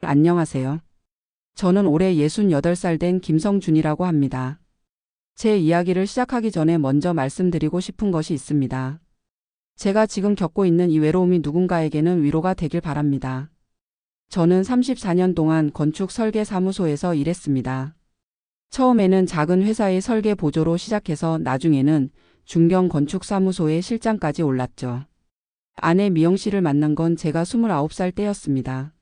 안녕하세요. 저는 올해 68살 된 김성준이라고 합니다. 제 이야기를 시작하기 전에 먼저 말씀드리고 싶은 것이 있습니다. 제가 지금 겪고 있는 이 외로움이 누군가에게는 위로가 되길 바랍니다. 저는 34년 동안 건축 설계 사무소에서 일했습니다. 처음에는 작은 회사의 설계 보조로 시작해서 나중에는 중견 건축 사무소의 실장까지 올랐죠. 아내 미영 씨를 만난 건 제가 29살 때였습니다.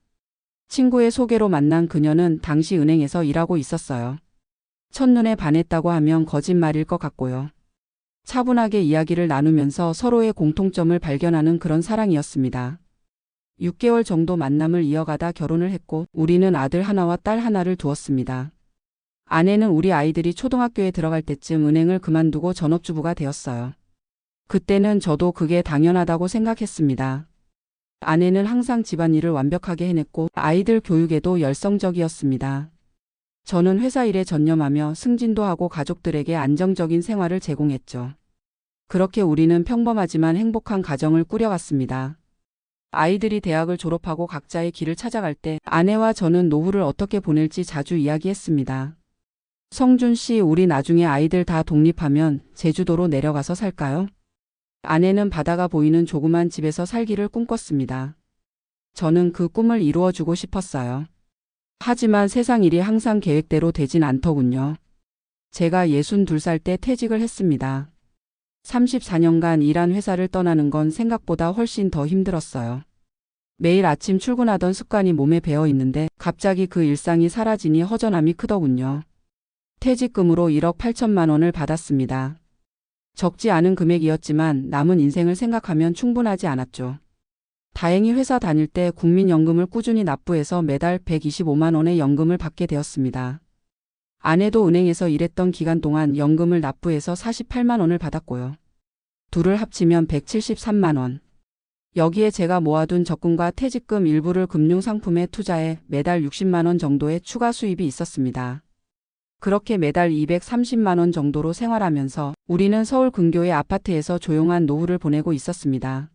친구의 소개로 만난 그녀는 당시 은행에서 일하고 있었어요. 첫눈에 반했다고 하면 거짓말일 것 같고요. 차분하게 이야기를 나누면서 서로의 공통점을 발견하는 그런 사랑이었습니다. 6개월 정도 만남을 이어가다 결혼을 했고 우리는 아들 하나와 딸 하나를 두었습니다. 아내는 우리 아이들이 초등학교에 들어갈 때쯤 은행을 그만두고 전업주부가 되었어요. 그때는 저도 그게 당연하다고 생각했습니다. 아내는 항상 집안일을 완벽하게 해냈고 아이들 교육에도 열성적이었습니다. 저는 회사 일에 전념하며 승진도 하고 가족들에게 안정적인 생활을 제공했죠. 그렇게 우리는 평범하지만 행복한 가정을 꾸려갔습니다. 아이들이 대학을 졸업하고 각자의 길을 찾아갈 때 아내와 저는 노후를 어떻게 보낼지 자주 이야기했습니다. 성준 씨, 우리 나중에 아이들 다 독립하면 제주도로 내려가서 살까요? 아내는 바다가 보이는 조그만 집에서 살기를 꿈꿨습니다. 저는 그 꿈을 이루어주고 싶었어요. 하지만 세상 일이 항상 계획대로 되진 않더군요. 제가 62살 때 퇴직을 했습니다. 34년간 일한 회사를 떠나는 건 생각보다 훨씬 더 힘들었어요. 매일 아침 출근하던 습관이 몸에 배어 있는데 갑자기 그 일상이 사라지니 허전함이 크더군요. 퇴직금으로 1억 8천만 원을 받았습니다. 적지 않은 금액이었지만 남은 인생을 생각하면 충분하지 않았죠. 다행히 회사 다닐 때 국민연금을 꾸준히 납부해서 매달 125만 원의 연금을 받게 되었습니다. 아내도 은행에서 일했던 기간 동안 연금을 납부해서 48만 원을 받았고요. 둘을 합치면 173만 원. 여기에 제가 모아둔 적금과 퇴직금 일부를 금융상품에 투자해 매달 60만 원 정도의 추가 수입이 있었습니다. 그렇게 매달 230만 원 정도로 생활하면서 우리는 서울 근교의 아파트에서 조용한 노후를 보내고 있었습니다.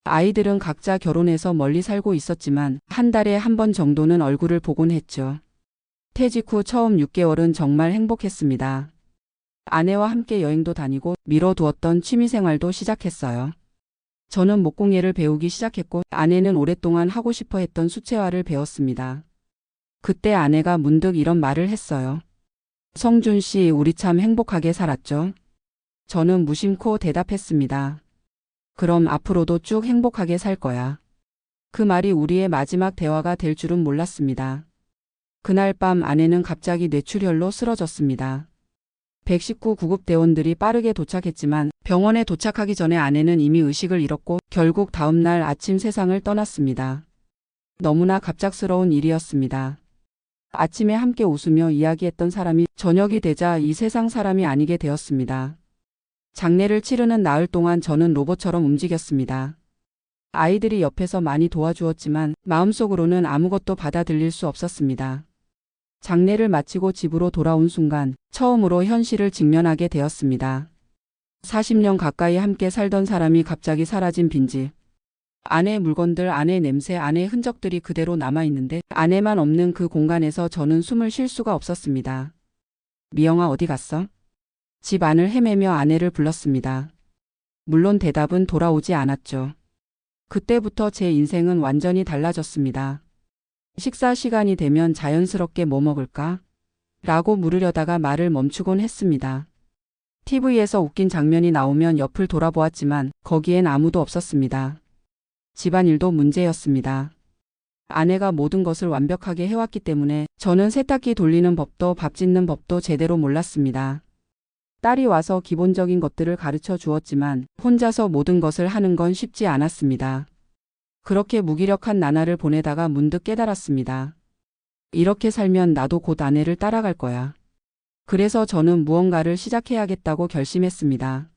아이들은 각자 결혼해서 멀리 살고 있었지만 한 달에 한 번 정도는 얼굴을 보곤 했죠. 퇴직 후 처음 6개월은 정말 행복했습니다. 아내와 함께 여행도 다니고 미뤄두었던 취미생활도 시작했어요. 저는 목공예를 배우기 시작했고 아내는 오랫동안 하고 싶어 했던 수채화를 배웠습니다. 그때 아내가 문득 이런 말을 했어요. 성준 씨, 우리 참 행복하게 살았죠? 저는 무심코 대답했습니다. 그럼 앞으로도 쭉 행복하게 살 거야. 그 말이 우리의 마지막 대화가 될 줄은 몰랐습니다. 그날 밤 아내는 갑자기 뇌출혈로 쓰러졌습니다. 119 구급대원들이 빠르게 도착했지만 병원에 도착하기 전에 아내는 이미 의식을 잃었고 결국 다음 날 아침 세상을 떠났습니다. 너무나 갑작스러운 일이었습니다. 아침에 함께 웃으며 이야기했던 사람이 저녁이 되자 이 세상 사람이 아니게 되었습니다. 장례를 치르는 나흘 동안 저는 로봇처럼 움직였습니다. 아이들이 옆에서 많이 도와주었지만 마음속으로는 아무것도 받아들일 수 없었습니다. 장례를 마치고 집으로 돌아온 순간 처음으로 현실을 직면하게 되었습니다. 40년 가까이 함께 살던 사람이 갑자기 사라진 빈집. 아내의 물건들, 아내의 냄새, 아내의 흔적들이 그대로 남아있는데 아내만 없는 그 공간에서 저는 숨을 쉴 수가 없었습니다. 미영아, 어디 갔어? 집 안을 헤매며 아내를 불렀습니다. 물론 대답은 돌아오지 않았죠. 그때부터 제 인생은 완전히 달라졌습니다. 식사 시간이 되면 자연스럽게 뭐 먹을까? 라고 물으려다가 말을 멈추곤 했습니다. TV에서 웃긴 장면이 나오면 옆을 돌아보았지만 거기엔 아무도 없었습니다. 집안일도 문제였습니다. 아내가 모든 것을 완벽하게 해왔기 때문에 저는 세탁기 돌리는 법도 밥 짓는 법도 제대로 몰랐습니다. 딸이 와서 기본적인 것들을 가르쳐 주었지만 혼자서 모든 것을 하는 건 쉽지 않았습니다. 그렇게 무기력한 나날을 보내다가 문득 깨달았습니다. 이렇게 살면 나도 곧 아내를 따라갈 거야. 그래서 저는 무언가를 시작해야겠다고 결심했습니다.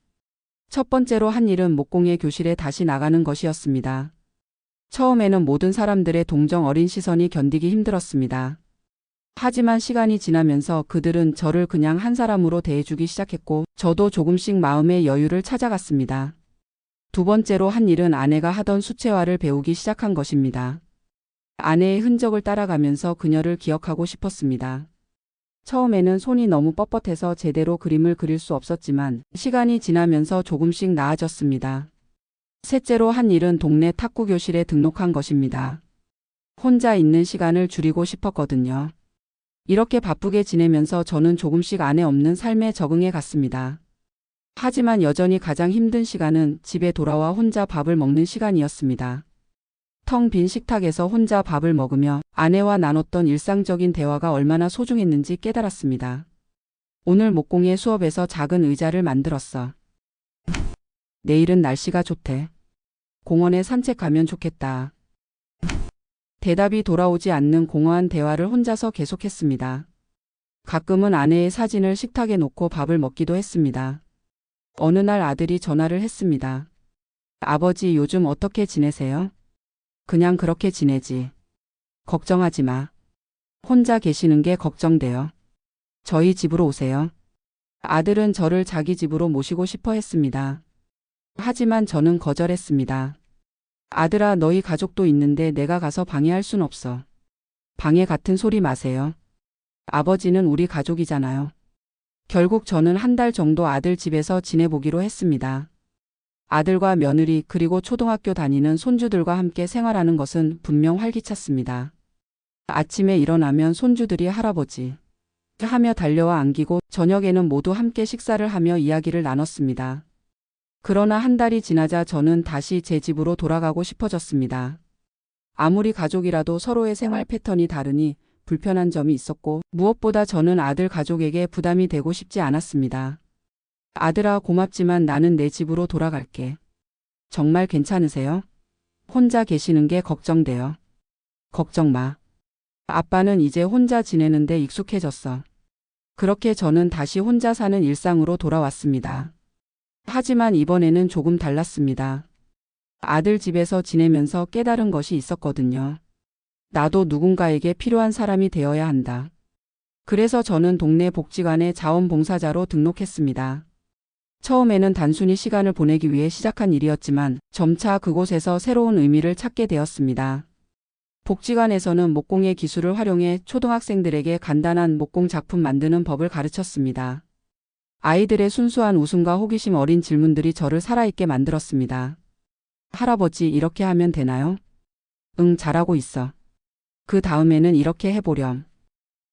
첫 번째로 한 일은 목공예 교실에 다시 나가는 것이었습니다. 처음에는 모든 사람들의 동정 어린 시선이 견디기 힘들었습니다. 하지만 시간이 지나면서 그들은 저를 그냥 한 사람으로 대해주기 시작했고 저도 조금씩 마음의 여유를 찾아갔습니다. 두 번째로 한 일은 아내가 하던 수채화를 배우기 시작한 것입니다. 아내의 흔적을 따라가면서 그녀를 기억하고 싶었습니다. 처음에는 손이 너무 뻣뻣해서 제대로 그림을 그릴 수 없었지만 시간이 지나면서 조금씩 나아졌습니다. 셋째로 한 일은 동네 탁구 교실에 등록한 것입니다. 혼자 있는 시간을 줄이고 싶었거든요. 이렇게 바쁘게 지내면서 저는 조금씩 아내 없는 삶에 적응해 갔습니다. 하지만 여전히 가장 힘든 시간은 집에 돌아와 혼자 밥을 먹는 시간이었습니다. 텅 빈 식탁에서 혼자 밥을 먹으며 아내와 나눴던 일상적인 대화가 얼마나 소중했는지 깨달았습니다. 오늘 목공의 수업에서 작은 의자를 만들었어. 내일은 날씨가 좋대. 공원에 산책 가면 좋겠다. 대답이 돌아오지 않는 공허한 대화를 혼자서 계속했습니다. 가끔은 아내의 사진을 식탁에 놓고 밥을 먹기도 했습니다. 어느 날 아들이 전화를 했습니다. 아버지, 요즘 어떻게 지내세요? 그냥 그렇게 지내지. 걱정하지 마. 혼자 계시는 게 걱정돼요. 저희 집으로 오세요. 아들은 저를 자기 집으로 모시고 싶어 했습니다. 하지만 저는 거절했습니다. 아들아, 너희 가족도 있는데 내가 가서 방해할 순 없어. 방해 같은 소리 마세요. 아버지는 우리 가족이잖아요. 결국 저는 한 달 정도 아들 집에서 지내보기로 했습니다. 아들과 며느리 그리고 초등학교 다니는 손주들과 함께 생활하는 것은 분명 활기찼습니다. 아침에 일어나면 손주들이 할아버지 하며 달려와 안기고 저녁에는 모두 함께 식사를 하며 이야기를 나눴습니다. 그러나 한 달이 지나자 저는 다시 제 집으로 돌아가고 싶어졌습니다. 아무리 가족이라도 서로의 생활 패턴이 다르니 불편한 점이 있었고 무엇보다 저는 아들 가족에게 부담이 되고 싶지 않았습니다. 아들아, 고맙지만 나는 내 집으로 돌아갈게. 정말 괜찮으세요? 혼자 계시는 게 걱정돼요. 걱정 마. 아빠는 이제 혼자 지내는데 익숙해졌어. 그렇게 저는 다시 혼자 사는 일상으로 돌아왔습니다. 하지만 이번에는 조금 달랐습니다. 아들 집에서 지내면서 깨달은 것이 있었거든요. 나도 누군가에게 필요한 사람이 되어야 한다. 그래서 저는 동네 복지관에 자원봉사자로 등록했습니다. 처음에는 단순히 시간을 보내기 위해 시작한 일이었지만 점차 그곳에서 새로운 의미를 찾게 되었습니다. 복지관에서는 목공의 기술을 활용해 초등학생들에게 간단한 목공 작품 만드는 법을 가르쳤습니다. 아이들의 순수한 웃음과 호기심 어린 질문들이 저를 살아있게 만들었습니다. 할아버지, 이렇게 하면 되나요? 응, 잘하고 있어. 그 다음에는 이렇게 해보렴.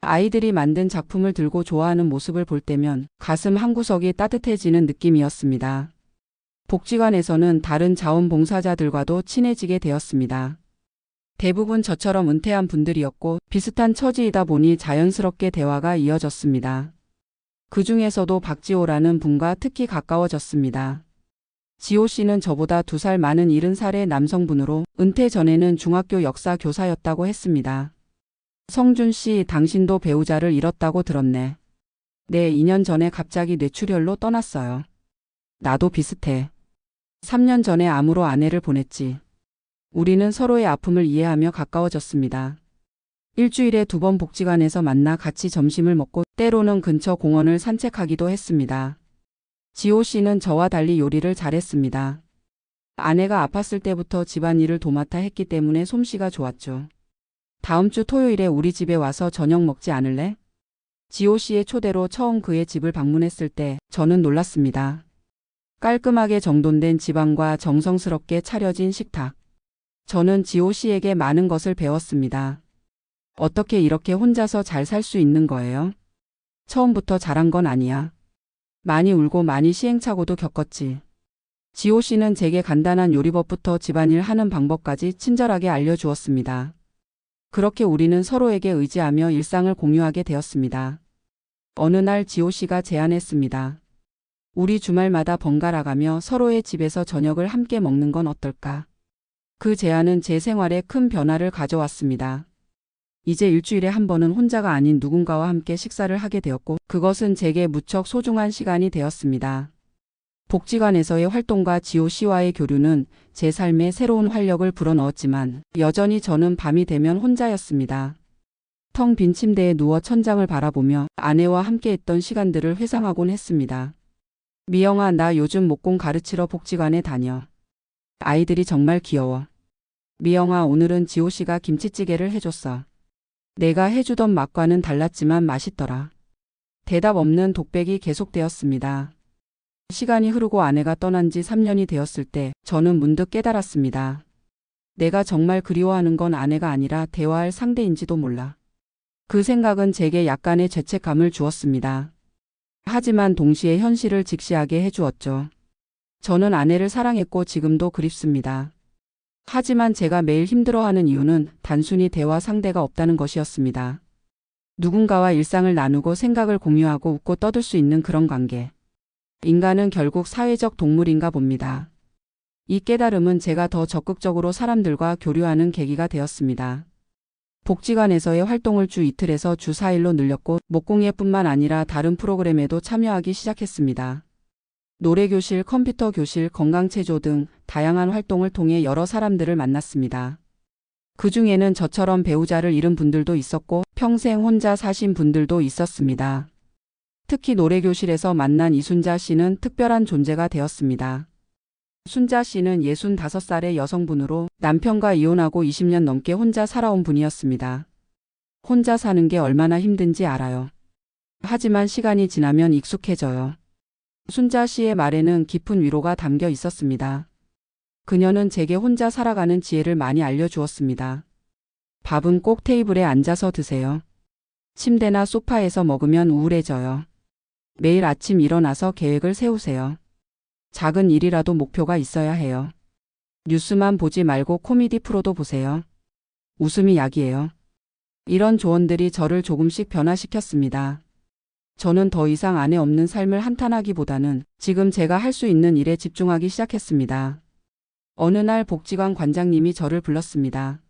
아이들이 만든 작품을 들고 좋아하는 모습을 볼 때면 가슴 한구석이 따뜻해지는 느낌이었습니다. 복지관에서는 다른 자원봉사자들과도 친해지게 되었습니다. 대부분 저처럼 은퇴한 분들이었고 비슷한 처지이다 보니 자연스럽게 대화가 이어졌습니다. 그 중에서도 박지호라는 분과 특히 가까워졌습니다. 지호 씨는 저보다 2살 많은 70살의 남성분으로 은퇴 전에는 중학교 역사 교사였다고 했습니다. 성준 씨, 당신도 배우자를 잃었다고 들었네. 네, 2년 전에 갑자기 뇌출혈로 떠났어요. 나도 비슷해. 3년 전에 암으로 아내를 보냈지. 우리는 서로의 아픔을 이해하며 가까워졌습니다. 일주일에 2번 복지관에서 만나 같이 점심을 먹고 때로는 근처 공원을 산책하기도 했습니다. 지호 씨는 저와 달리 요리를 잘했습니다. 아내가 아팠을 때부터 집안일을 도맡아 했기 때문에 솜씨가 좋았죠. 다음 주 토요일에 우리 집에 와서 저녁 먹지 않을래? 지호 씨의 초대로 처음 그의 집을 방문했을 때 저는 놀랐습니다. 깔끔하게 정돈된 집안과 정성스럽게 차려진 식탁. 저는 지호 씨에게 많은 것을 배웠습니다. 어떻게 이렇게 혼자서 잘 살 수 있는 거예요? 처음부터 잘한 건 아니야. 많이 울고 많이 시행착오도 겪었지. 지호 씨는 제게 간단한 요리법부터 집안일 하는 방법까지 친절하게 알려주었습니다. 그렇게 우리는 서로에게 의지하며 일상을 공유하게 되었습니다. 어느 날 지호 씨가 제안했습니다. 우리 주말마다 번갈아가며 서로의 집에서 저녁을 함께 먹는 건 어떨까? 그 제안은 제 생활에 큰 변화를 가져왔습니다. 이제 일주일에 한 번은 혼자가 아닌 누군가와 함께 식사를 하게 되었고 그것은 제게 무척 소중한 시간이 되었습니다. 복지관에서의 활동과 지호 씨와의 교류는 제 삶에 새로운 활력을 불어넣었지만 여전히 저는 밤이 되면 혼자였습니다. 텅 빈 침대에 누워 천장을 바라보며 아내와 함께했던 시간들을 회상하곤 했습니다. 미영아, 나 요즘 목공 가르치러 복지관에 다녀. 아이들이 정말 귀여워. 미영아, 오늘은 지호 씨가 김치찌개를 해줬어. 내가 해주던 맛과는 달랐지만 맛있더라. 대답 없는 독백이 계속되었습니다. 시간이 흐르고 아내가 떠난 지 3년이 되었을 때 저는 문득 깨달았습니다. 내가 정말 그리워하는 건 아내가 아니라 대화할 상대인지도 몰라. 그 생각은 제게 약간의 죄책감을 주었습니다. 하지만 동시에 현실을 직시하게 해주었죠. 저는 아내를 사랑했고 지금도 그립습니다. 하지만 제가 매일 힘들어하는 이유는 단순히 대화 상대가 없다는 것이었습니다. 누군가와 일상을 나누고 생각을 공유하고 웃고 떠들 수 있는 그런 관계. 인간은 결국 사회적 동물인가 봅니다. 이 깨달음은 제가 더 적극적으로 사람들과 교류하는 계기가 되었습니다. 복지관에서의 활동을 주 이틀에서 주 4일로 늘렸고 목공예뿐만 아니라 다른 프로그램에도 참여하기 시작했습니다. 노래교실, 컴퓨터 교실, 건강체조 등 다양한 활동을 통해 여러 사람들을 만났습니다. 그 중에는 저처럼 배우자를 잃은 분들도 있었고 평생 혼자 사신 분들도 있었습니다. 특히 노래교실에서 만난 이순자 씨는 특별한 존재가 되었습니다. 순자 씨는 65살의 여성분으로 남편과 이혼하고 20년 넘게 혼자 살아온 분이었습니다. 혼자 사는 게 얼마나 힘든지 알아요. 하지만 시간이 지나면 익숙해져요. 순자 씨의 말에는 깊은 위로가 담겨 있었습니다. 그녀는 제게 혼자 살아가는 지혜를 많이 알려주었습니다. 밥은 꼭 테이블에 앉아서 드세요. 침대나 소파에서 먹으면 우울해져요. 매일 아침 일어나서 계획을 세우세요. 작은 일이라도 목표가 있어야 해요. 뉴스만 보지 말고 코미디 프로도 보세요. 웃음이 약이에요. 이런 조언들이 저를 조금씩 변화시켰습니다. 저는 더 이상 아내 없는 삶을 한탄하기보다는 지금 제가 할 수 있는 일에 집중하기 시작했습니다. 어느 날 복지관 관장님이 저를 불렀습니다.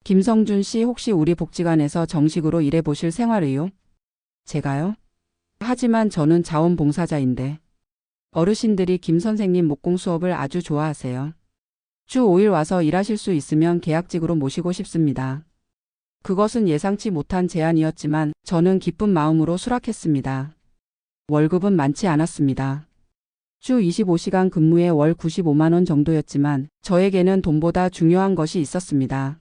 김성준 씨, 혹시 우리 복지관에서 정식으로 일해보실 생활의요? 제가요? 하지만 저는 자원봉사자인데. 어르신들이 김 선생님 목공 수업을 아주 좋아하세요. 주 5일 와서 일하실 수 있으면 계약직으로 모시고 싶습니다. 그것은 예상치 못한 제안이었지만 저는 기쁜 마음으로 수락했습니다. 월급은 많지 않았습니다. 주 25시간 근무에 월 95만 원 정도였지만 저에게는 돈보다 중요한 것이 있었습니다.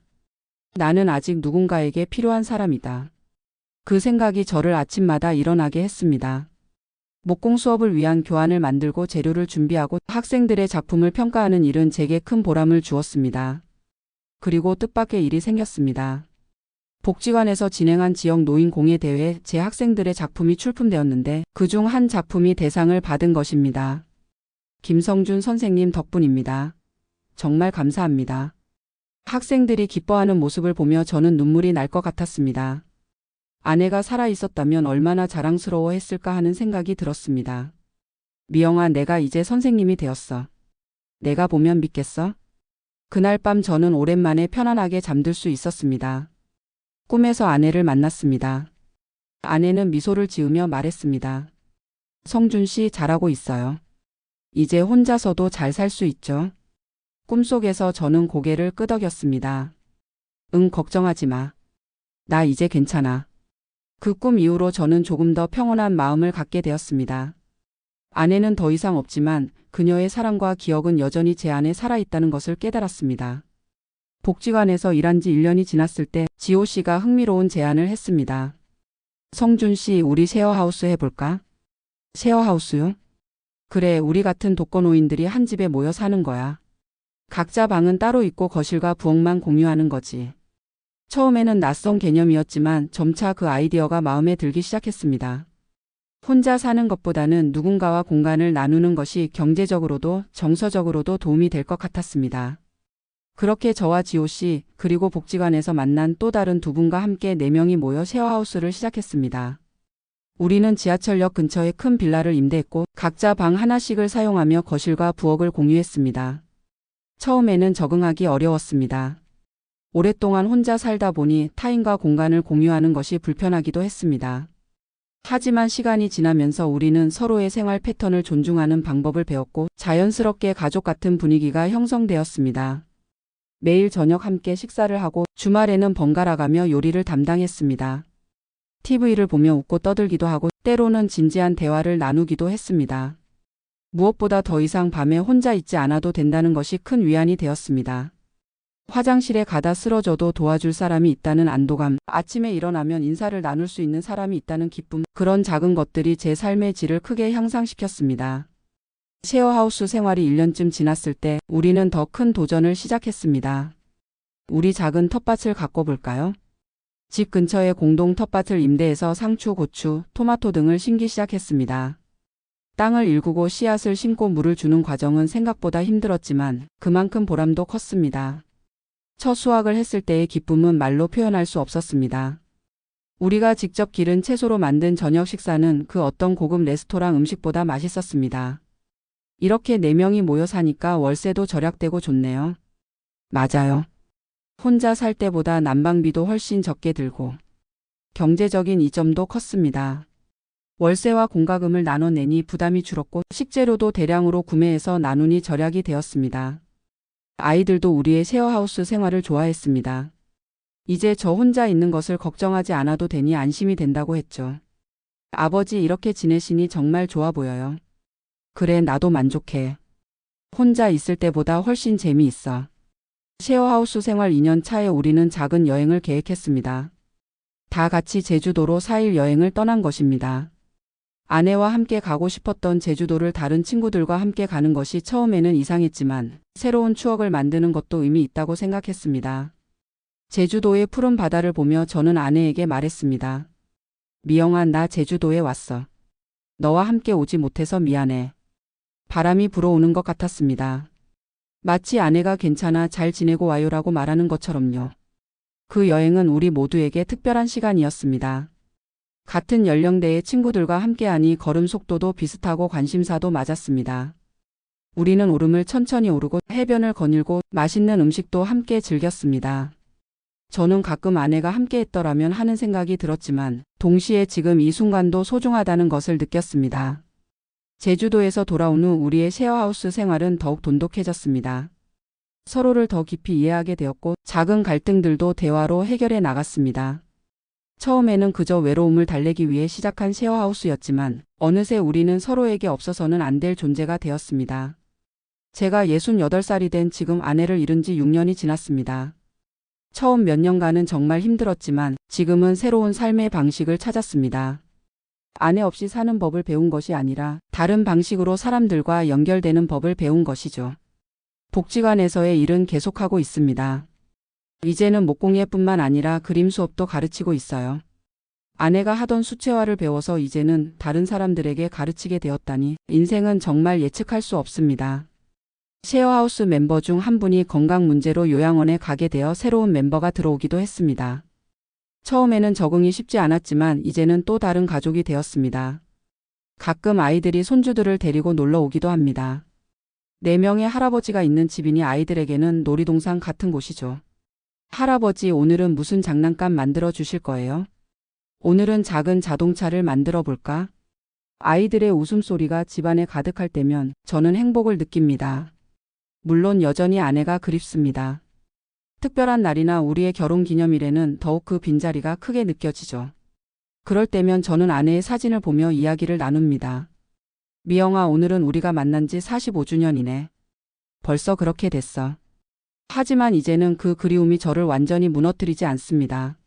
나는 아직 누군가에게 필요한 사람이다. 그 생각이 저를 아침마다 일어나게 했습니다. 목공 수업을 위한 교환을 만들고 재료를 준비하고 학생들의 작품을 평가하는 일은 제게 큰 보람을 주었습니다. 그리고 뜻밖의 일이 생겼습니다. 복지관에서 진행한 지역 노인 공예 대회에 제 학생들의 작품이 출품되었는데 그중 한 작품이 대상을 받은 것입니다. 김성준 선생님 덕분입니다. 정말 감사합니다. 학생들이 기뻐하는 모습을 보며 저는 눈물이 날 것 같았습니다. 아내가 살아 있었다면 얼마나 자랑스러워했을까 하는 생각이 들었습니다. 미영아, 내가 이제 선생님이 되었어. 내가 보면 믿겠어? 그날 밤 저는 오랜만에 편안하게 잠들 수 있었습니다. 꿈에서 아내를 만났습니다. 아내는 미소를 지으며 말했습니다. 성준 씨, 잘하고 있어요. 이제 혼자서도 잘 살 수 있죠? 꿈속에서 저는 고개를 끄덕였습니다. 응, 걱정하지 마. 나 이제 괜찮아. 그 꿈 이후로 저는 조금 더 평온한 마음을 갖게 되었습니다. 아내는 더 이상 없지만 그녀의 사랑과 기억은 여전히 제 안에 살아있다는 것을 깨달았습니다. 복지관에서 일한 지 1년이 지났을 때 지호 씨가 흥미로운 제안을 했습니다. 성준 씨, 우리 쉐어하우스 해볼까? 쉐어하우스요? 그래, 우리 같은 독거노인들이 한 집에 모여 사는 거야. 각자 방은 따로 있고 거실과 부엌만 공유하는 거지. 처음에는 낯선 개념이었지만 점차 그 아이디어가 마음에 들기 시작했습니다. 혼자 사는 것보다는 누군가와 공간을 나누는 것이 경제적으로도 정서적으로도 도움이 될 것 같았습니다. 그렇게 저와 지호 씨, 그리고 복지관에서 만난 또 다른 두 분과 함께 4명이 모여 쉐어하우스를 시작했습니다. 우리는 지하철역 근처에 큰 빌라를 임대했고 각자 방 하나씩을 사용하며 거실과 부엌을 공유했습니다. 처음에는 적응하기 어려웠습니다. 오랫동안 혼자 살다 보니 타인과 공간을 공유하는 것이 불편하기도 했습니다. 하지만 시간이 지나면서 우리는 서로의 생활 패턴을 존중하는 방법을 배웠고 자연스럽게 가족 같은 분위기가 형성되었습니다. 매일 저녁 함께 식사를 하고 주말에는 번갈아가며 요리를 담당했습니다. TV를 보며 웃고 떠들기도 하고 때로는 진지한 대화를 나누기도 했습니다. 무엇보다 더 이상 밤에 혼자 있지 않아도 된다는 것이 큰 위안이 되었습니다. 화장실에 가다 쓰러져도 도와줄 사람이 있다는 안도감, 아침에 일어나면 인사를 나눌 수 있는 사람이 있다는 기쁨, 그런 작은 것들이 제 삶의 질을 크게 향상시켰습니다. 셰어하우스 생활이 1년쯤 지났을 때 우리는 더 큰 도전을 시작했습니다. 우리 작은 텃밭을 가꿔볼까요? 집 근처에 공동 텃밭을 임대해서 상추, 고추, 토마토 등을 심기 시작했습니다. 땅을 일구고 씨앗을 심고 물을 주는 과정은 생각보다 힘들었지만 그만큼 보람도 컸습니다. 첫 수확을 했을 때의 기쁨은 말로 표현할 수 없었습니다. 우리가 직접 기른 채소로 만든 저녁 식사는 그 어떤 고급 레스토랑 음식보다 맛있었습니다. 이렇게 4명이 모여 사니까 월세도 절약되고 좋네요. 맞아요. 혼자 살 때보다 난방비도 훨씬 적게 들고 경제적인 이점도 컸습니다. 월세와 공과금을 나눠내니 부담이 줄었고 식재료도 대량으로 구매해서 나누니 절약이 되었습니다. 아이들도 우리의 셰어하우스 생활을 좋아했습니다. 이제 저 혼자 있는 것을 걱정하지 않아도 되니 안심이 된다고 했죠. 아버지 이렇게 지내시니 정말 좋아 보여요. 그래 나도 만족해. 혼자 있을 때보다 훨씬 재미있어. 셰어하우스 생활 2년 차에 우리는 작은 여행을 계획했습니다. 다 같이 제주도로 4일 여행을 떠난 것입니다. 아내와 함께 가고 싶었던 제주도를 다른 친구들과 함께 가는 것이 처음에는 이상했지만 새로운 추억을 만드는 것도 의미 있다고 생각했습니다. 제주도의 푸른 바다를 보며 저는 아내에게 말했습니다. 미영아, 나 제주도에 왔어. 너와 함께 오지 못해서 미안해. 바람이 불어오는 것 같았습니다. 마치 아내가 괜찮아 잘 지내고 와요라고 말하는 것처럼요. 그 여행은 우리 모두에게 특별한 시간이었습니다. 같은 연령대의 친구들과 함께하니 걸음 속도도 비슷하고 관심사도 맞았습니다. 우리는 오름을 천천히 오르고 해변을 거닐고 맛있는 음식도 함께 즐겼습니다. 저는 가끔 아내가 함께했더라면 하는 생각이 들었지만 동시에 지금 이 순간도 소중하다는 것을 느꼈습니다. 제주도에서 돌아온 후 우리의 셰어하우스 생활은 더욱 돈독해졌습니다. 서로를 더 깊이 이해하게 되었고 작은 갈등들도 대화로 해결해 나갔습니다. 처음에는 그저 외로움을 달래기 위해 시작한 셰어하우스였지만 어느새 우리는 서로에게 없어서는 안 될 존재가 되었습니다. 제가 68살이 된 지금 아내를 잃은 지 6년이 지났습니다. 처음 몇 년간은 정말 힘들었지만 지금은 새로운 삶의 방식을 찾았습니다. 아내 없이 사는 법을 배운 것이 아니라 다른 방식으로 사람들과 연결되는 법을 배운 것이죠. 복지관에서의 일은 계속하고 있습니다. 이제는 목공예뿐만 아니라 그림 수업도 가르치고 있어요. 아내가 하던 수채화를 배워서 이제는 다른 사람들에게 가르치게 되었다니 인생은 정말 예측할 수 없습니다. 셰어하우스 멤버 중 한 분이 건강 문제로 요양원에 가게 되어 새로운 멤버가 들어오기도 했습니다. 처음에는 적응이 쉽지 않았지만 이제는 또 다른 가족이 되었습니다. 가끔 아이들이 손주들을 데리고 놀러 오기도 합니다. 4명의 할아버지가 있는 집이니 아이들에게는 놀이동산 같은 곳이죠. 할아버지, 오늘은 무슨 장난감 만들어 주실 거예요? 오늘은 작은 자동차를 만들어 볼까? 아이들의 웃음소리가 집안에 가득할 때면 저는 행복을 느낍니다. 물론 여전히 아내가 그립습니다. 특별한 날이나 우리의 결혼 기념일에는 더욱 그 빈자리가 크게 느껴지죠. 그럴 때면 저는 아내의 사진을 보며 이야기를 나눕니다. 미영아, 오늘은 우리가 만난 지 45주년이네. 벌써 그렇게 됐어. 하지만 이제는 그 그리움이 저를 완전히 무너뜨리지 않습니다.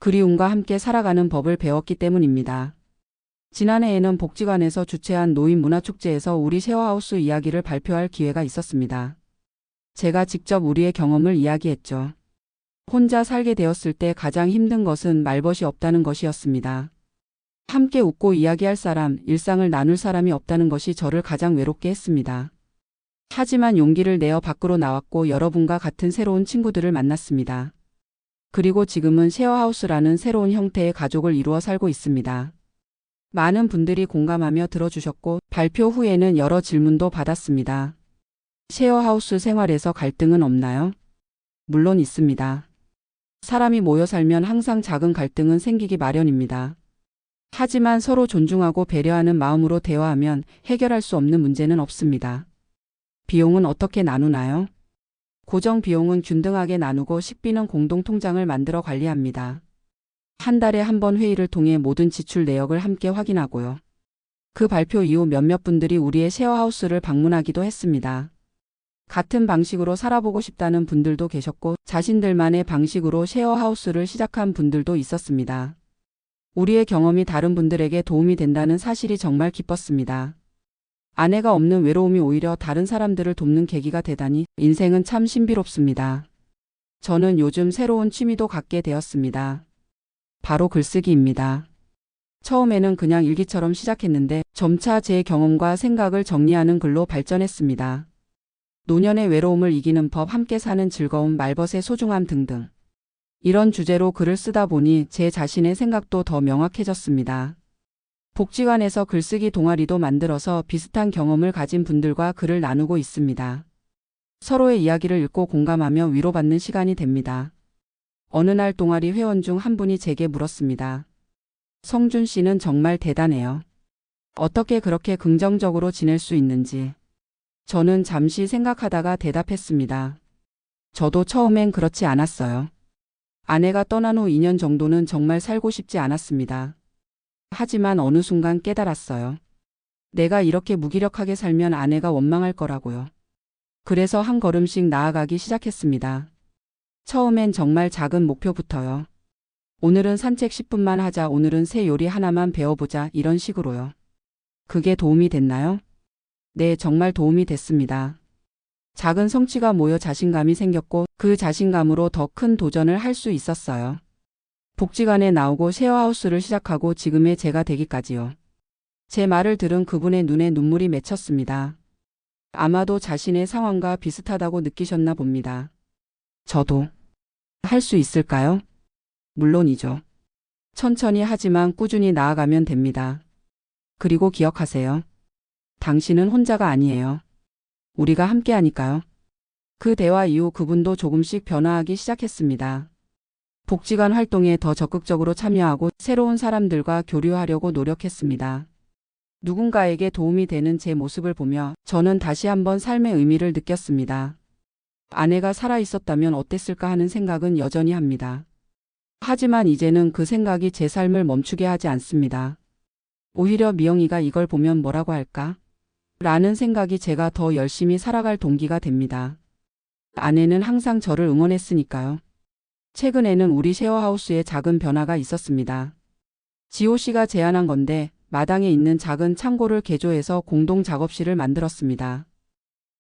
그리움과 함께 살아가는 법을 배웠기 때문입니다. 지난해에는 복지관에서 주최한 노인 문화축제에서 우리 셰어하우스 이야기를 발표할 기회가 있었습니다. 제가 직접 우리의 경험을 이야기했죠. 혼자 살게 되었을 때 가장 힘든 것은 말벗이 없다는 것이었습니다. 함께 웃고 이야기할 사람, 일상을 나눌 사람이 없다는 것이 저를 가장 외롭게 했습니다. 하지만 용기를 내어 밖으로 나왔고 여러분과 같은 새로운 친구들을 만났습니다. 그리고 지금은 셰어하우스라는 새로운 형태의 가족을 이루어 살고 있습니다. 많은 분들이 공감하며 들어주셨고 발표 후에는 여러 질문도 받았습니다. 셰어하우스 생활에서 갈등은 없나요? 물론 있습니다. 사람이 모여 살면 항상 작은 갈등은 생기기 마련입니다. 하지만 서로 존중하고 배려하는 마음으로 대화하면 해결할 수 없는 문제는 없습니다. 비용은 어떻게 나누나요? 고정 비용은 균등하게 나누고 식비는 공동 통장을 만들어 관리합니다. 한 달에 한 번 회의를 통해 모든 지출 내역을 함께 확인하고요. 그 발표 이후 몇몇 분들이 우리의 셰어하우스를 방문하기도 했습니다. 같은 방식으로 살아보고 싶다는 분들도 계셨고 자신들만의 방식으로 쉐어하우스를 시작한 분들도 있었습니다. 우리의 경험이 다른 분들에게 도움이 된다는 사실이 정말 기뻤습니다. 아내가 없는 외로움이 오히려 다른 사람들을 돕는 계기가 되다니 인생은 참 신비롭습니다. 저는 요즘 새로운 취미도 갖게 되었습니다. 바로 글쓰기입니다. 처음에는 그냥 일기처럼 시작했는데 점차 제 경험과 생각을 정리하는 글로 발전했습니다. 노년의 외로움을 이기는 법, 함께 사는 즐거움, 말벗의 소중함 등등. 이런 주제로 글을 쓰다 보니 제 자신의 생각도 더 명확해졌습니다. 복지관에서 글쓰기 동아리도 만들어서 비슷한 경험을 가진 분들과 글을 나누고 있습니다. 서로의 이야기를 읽고 공감하며 위로받는 시간이 됩니다. 어느 날 동아리 회원 중 한 분이 제게 물었습니다. 성준 씨는 정말 대단해요. 어떻게 그렇게 긍정적으로 지낼 수 있는지. 저는 잠시 생각하다가 대답했습니다. 저도 처음엔 그렇지 않았어요. 아내가 떠난 후 2년 정도는 정말 살고 싶지 않았습니다. 하지만 어느 순간 깨달았어요. 내가 이렇게 무기력하게 살면 아내가 원망할 거라고요. 그래서 한 걸음씩 나아가기 시작했습니다. 처음엔 정말 작은 목표부터요. 오늘은 산책 10분만 하자, 오늘은 새 요리 하나만 배워보자, 이런 식으로요. 그게 도움이 됐나요? 네, 정말 도움이 됐습니다. 작은 성취가 모여 자신감이 생겼고 그 자신감으로 더 큰 도전을 할 수 있었어요. 복지관에 나오고 쉐어하우스를 시작하고 지금의 제가 되기까지요. 제 말을 들은 그분의 눈에 눈물이 맺혔습니다. 아마도 자신의 상황과 비슷하다고 느끼셨나 봅니다. 저도 할 수 있을까요? 물론이죠. 천천히 하지만 꾸준히 나아가면 됩니다. 그리고 기억하세요. 당신은 혼자가 아니에요. 우리가 함께하니까요. 그 대화 이후 그분도 조금씩 변화하기 시작했습니다. 복지관 활동에 더 적극적으로 참여하고 새로운 사람들과 교류하려고 노력했습니다. 누군가에게 도움이 되는 제 모습을 보며 저는 다시 한번 삶의 의미를 느꼈습니다. 아내가 살아 있었다면 어땠을까 하는 생각은 여전히 합니다. 하지만 이제는 그 생각이 제 삶을 멈추게 하지 않습니다. 오히려 미영이가 이걸 보면 뭐라고 할까? 라는 생각이 제가 더 열심히 살아갈 동기가 됩니다. 아내는 항상 저를 응원했으니까요. 최근에는 우리 쉐어하우스에 작은 변화가 있었습니다. 지호 씨가 제안한 건데 마당에 있는 작은 창고를 개조해서 공동 작업실을 만들었습니다.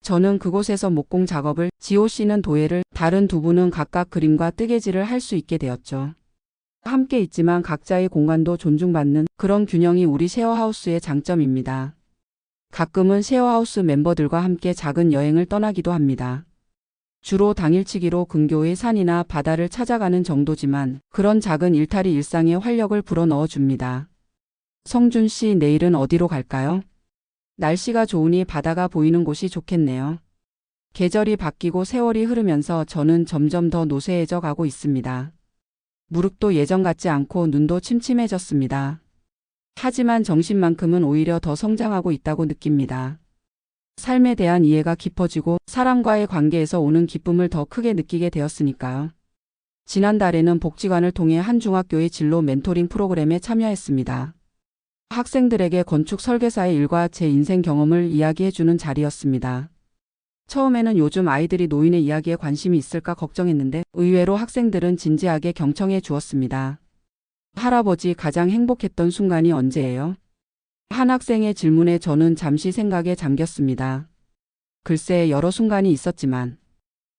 저는 그곳에서 목공 작업을, 지호 씨는 도예를, 다른 두 분은 각각 그림과 뜨개질을 할 수 있게 되었죠. 함께 있지만 각자의 공간도 존중받는 그런 균형이 우리 쉐어하우스의 장점입니다. 가끔은 쉐어하우스 멤버들과 함께 작은 여행을 떠나기도 합니다. 주로 당일치기로 근교의 산이나 바다를 찾아가는 정도지만 그런 작은 일탈이 일상에 활력을 불어넣어 줍니다. 성준 씨, 내일은 어디로 갈까요? 날씨가 좋으니 바다가 보이는 곳이 좋겠네요. 계절이 바뀌고 세월이 흐르면서 저는 점점 더 노쇠해져 가고 있습니다. 무릎도 예전 같지 않고 눈도 침침해졌습니다. 하지만 정신만큼은 오히려 더 성장하고 있다고 느낍니다. 삶에 대한 이해가 깊어지고 사람과의 관계에서 오는 기쁨을 더 크게 느끼게 되었으니까요. 지난달에는 복지관을 통해 한 중학교의 진로 멘토링 프로그램에 참여했습니다. 학생들에게 건축 설계사의 일과 제 인생 경험을 이야기해주는 자리였습니다. 처음에는 요즘 아이들이 노인의 이야기에 관심이 있을까 걱정했는데 의외로 학생들은 진지하게 경청해 주었습니다. 할아버지, 가장 행복했던 순간이 언제예요? 한 학생의 질문에 저는 잠시 생각에 잠겼습니다. 글쎄, 여러 순간이 있었지만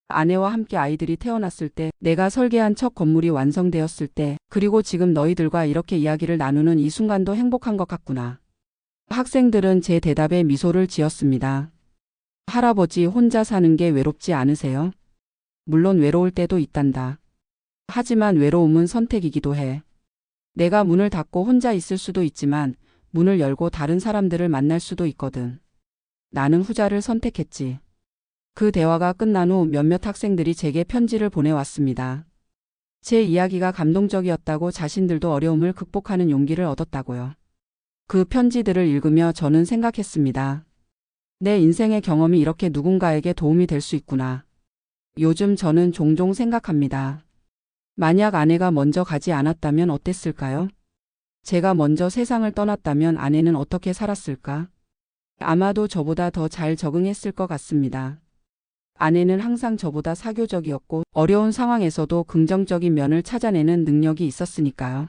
아내와 함께 아이들이 태어났을 때, 내가 설계한 첫 건물이 완성되었을 때, 그리고 지금 너희들과 이렇게 이야기를 나누는 이 순간도 행복한 것 같구나. 학생들은 제 대답에 미소를 지었습니다. 할아버지, 혼자 사는 게 외롭지 않으세요? 물론 외로울 때도 있단다. 하지만 외로움은 선택이기도 해. 내가 문을 닫고 혼자 있을 수도 있지만 문을 열고 다른 사람들을 만날 수도 있거든. 나는 후자를 선택했지. 그 대화가 끝난 후 몇몇 학생들이 제게 편지를 보내왔습니다. 제 이야기가 감동적이었다고, 자신들도 어려움을 극복하는 용기를 얻었다고요. 그 편지들을 읽으며 저는 생각했습니다. 내 인생의 경험이 이렇게 누군가에게 도움이 될 수 있구나. 요즘 저는 종종 생각합니다. 만약 아내가 먼저 가지 않았다면 어땠을까요? 제가 먼저 세상을 떠났다면 아내는 어떻게 살았을까? 아마도 저보다 더 잘 적응했을 것 같습니다. 아내는 항상 저보다 사교적이었고 어려운 상황에서도 긍정적인 면을 찾아내는 능력이 있었으니까요.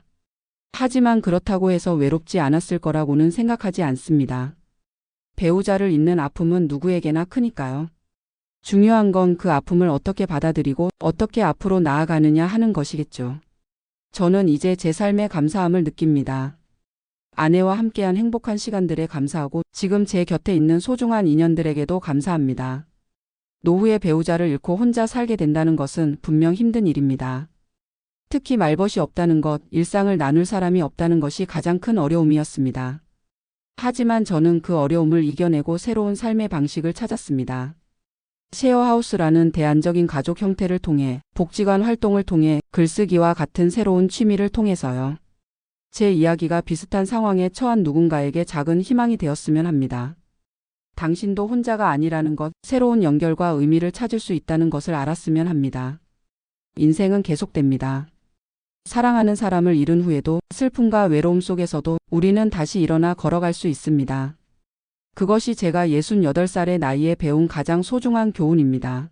하지만 그렇다고 해서 외롭지 않았을 거라고는 생각하지 않습니다. 배우자를 잃는 아픔은 누구에게나 크니까요. 중요한 건 그 아픔을 어떻게 받아들이고 어떻게 앞으로 나아가느냐 하는 것이겠죠. 저는 이제 제 삶에 감사함을 느낍니다. 아내와 함께한 행복한 시간들에 감사하고 지금 제 곁에 있는 소중한 인연들에게도 감사합니다. 노후에 배우자를 잃고 혼자 살게 된다는 것은 분명 힘든 일입니다. 특히 말벗이 없다는 것, 일상을 나눌 사람이 없다는 것이 가장 큰 어려움이었습니다. 하지만 저는 그 어려움을 이겨내고 새로운 삶의 방식을 찾았습니다. 셰어하우스라는 대안적인 가족 형태를 통해, 복지관 활동을 통해, 글쓰기와 같은 새로운 취미를 통해서요. 제 이야기가 비슷한 상황에 처한 누군가에게 작은 희망이 되었으면 합니다. 당신도 혼자가 아니라는 것, 새로운 연결과 의미를 찾을 수 있다는 것을 알았으면 합니다. 인생은 계속됩니다. 사랑하는 사람을 잃은 후에도 슬픔과 외로움 속에서도 우리는 다시 일어나 걸어갈 수 있습니다. 그것이 제가 68살의 나이에 배운 가장 소중한 교훈입니다.